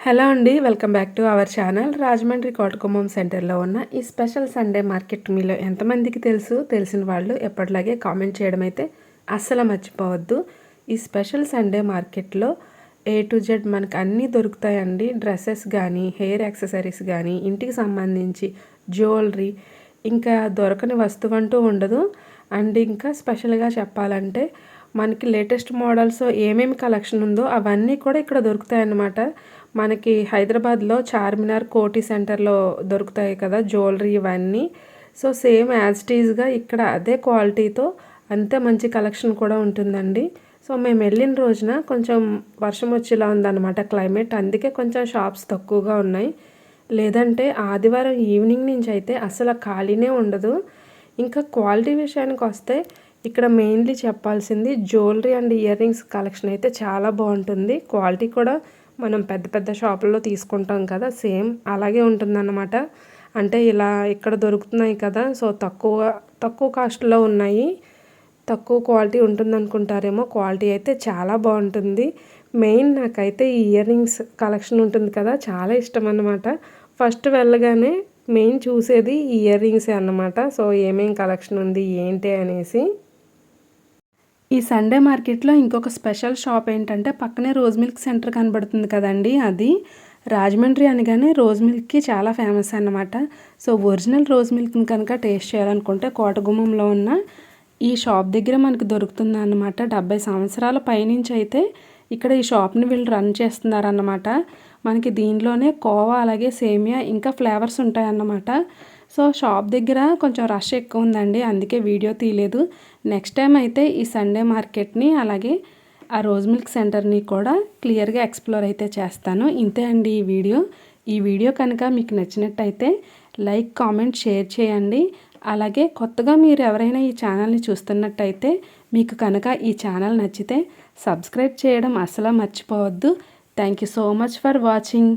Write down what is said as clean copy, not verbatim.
Hello అండి, welcome back to our channel. Rajahmundry Kotagummam సెంటర్లో ఉన్న ఈ స్పెషల్ సండే మార్కెట్ మీలో ఎంతమందికి తెలుసు? తెలిసిన వాళ్ళు ఎప్పటిలాగే కామెంట్ చేయడం అయితే అస్సలు మర్చిపోవద్దు. ఈ స్పెషల్ సండే మార్కెట్లో ఏ టు జెడ్ మనకు అన్నీ దొరుకుతాయండి. డ్రెస్సెస్ కానీ, హెయిర్ యాక్సెసరీస్ కానీ, ఇంటికి సంబంధించి జ్యువెలరీ, ఇంకా దొరకని వస్తువు అంటూ ఉండదు. అండ్ ఇంకా స్పెషల్గా చెప్పాలంటే మనకి లేటెస్ట్ మోడల్స్ ఏమేమి కలెక్షన్ ఉందో అవన్నీ కూడా ఇక్కడ దొరుకుతాయి అన్నమాట. మనకి హైదరాబాద్లో చార్మినార్ కోటి సెంటర్లో దొరుకుతాయి కదా జ్యువెలరీ ఇవన్నీ. సో సేమ్ యాజ్ టీజ్గా ఇక్కడ అదే క్వాలిటీతో అంతే మంచి కలెక్షన్ కూడా ఉంటుందండి. సో మేము వెళ్ళిన రోజున కొంచెం వర్షం వచ్చేలా ఉందన్నమాట క్లైమేట్, అందుకే కొంచెం షాప్స్ తక్కువగా ఉన్నాయి. లేదంటే ఆదివారం ఈవినింగ్ నుంచి అయితే అసలు ఖాళీనే ఉండదు. ఇంకా క్వాలిటీ విషయానికి వస్తే ఇక్కడ మెయిన్లీ చెప్పాల్సింది jewellery and ear rings collection అయితే చాలా బాగుంటుంది. క్వాలిటీ కూడా మనం పెద్ద పెద్ద షాపుల్లో తీసుకుంటాం కదా, సేమ్ అలాగే ఉంటుందన్నమాట. అంటే ఇలా ఇక్కడ దొరుకుతున్నాయి కదా, సో తక్కువ కాస్ట్లో ఉన్నాయి, తక్కువ క్వాలిటీ ఉంటుంది అనుకుంటారేమో. క్వాలిటీ అయితే చాలా బాగుంటుంది. మెయిన్ నాకైతే ఈ ఇయర్ రింగ్స్ కలెక్షన్ ఉంటుంది కదా, చాలా ఇష్టం అన్నమాట. ఫస్ట్ వెళ్ళగానే మెయిన్ చూసేది ఈ ఇయర్ రింగ్సే అన్నమాట. సో ఏమేం కలెక్షన్ ఉంది ఏంటి అనేసి. ఈ సండే మార్కెట్లో ఇంకొక స్పెషల్ షాప్ ఏంటంటే పక్కనే రోజ్ మిల్క్ సెంటర్ కనబడుతుంది కదండి, అది రాజమండ్రి అనగానే రోజ్ మిల్క్కి చాలా ఫేమస్ అన్నమాట. సో ఒరిజినల్ రోజ్ మిల్క్ని కనుక టేస్ట్ చేయాలనుకుంటే కోటగుమ్మంలో ఉన్న ఈ షాప్ దగ్గర మనకు దొరుకుతుంది అన్నమాట. 70 సంవత్సరాల పైనుంచి అయితే ఇక్కడ ఈ షాప్ని వీళ్ళు రన్ చేస్తున్నారన్నమాట. మనకి దీనిలోనే కోవా, అలాగే సేమియా, ఇంకా ఫ్లేవర్స్ ఉంటాయన్నమాట. సో షాప్ దగ్గర కొంచెం రష్ ఎక్కువ ఉందండి, అందుకే వీడియో తీయలేదు. నెక్స్ట్ టైం అయితే ఈ సండే మార్కెట్ని అలాగే ఆ రోజ్ మిల్క్ సెంటర్ని కూడా క్లియర్గా ఎక్స్ప్లోర్ అయితే చేస్తాను. ఇంతే అండి ఈ వీడియో కనుక మీకు నచ్చినట్టయితే లైక్, కామెంట్, షేర్ చేయండి. అలాగే కొత్తగా మీరు ఎవరైనా ఈ ఛానల్ని చూస్తున్నట్టయితే మీకు కనుక ఈ ఛానల్ నచ్చితే సబ్స్క్రైబ్ చేయడం అస్సలు మర్చిపోవద్దు. Thank you so much for watching.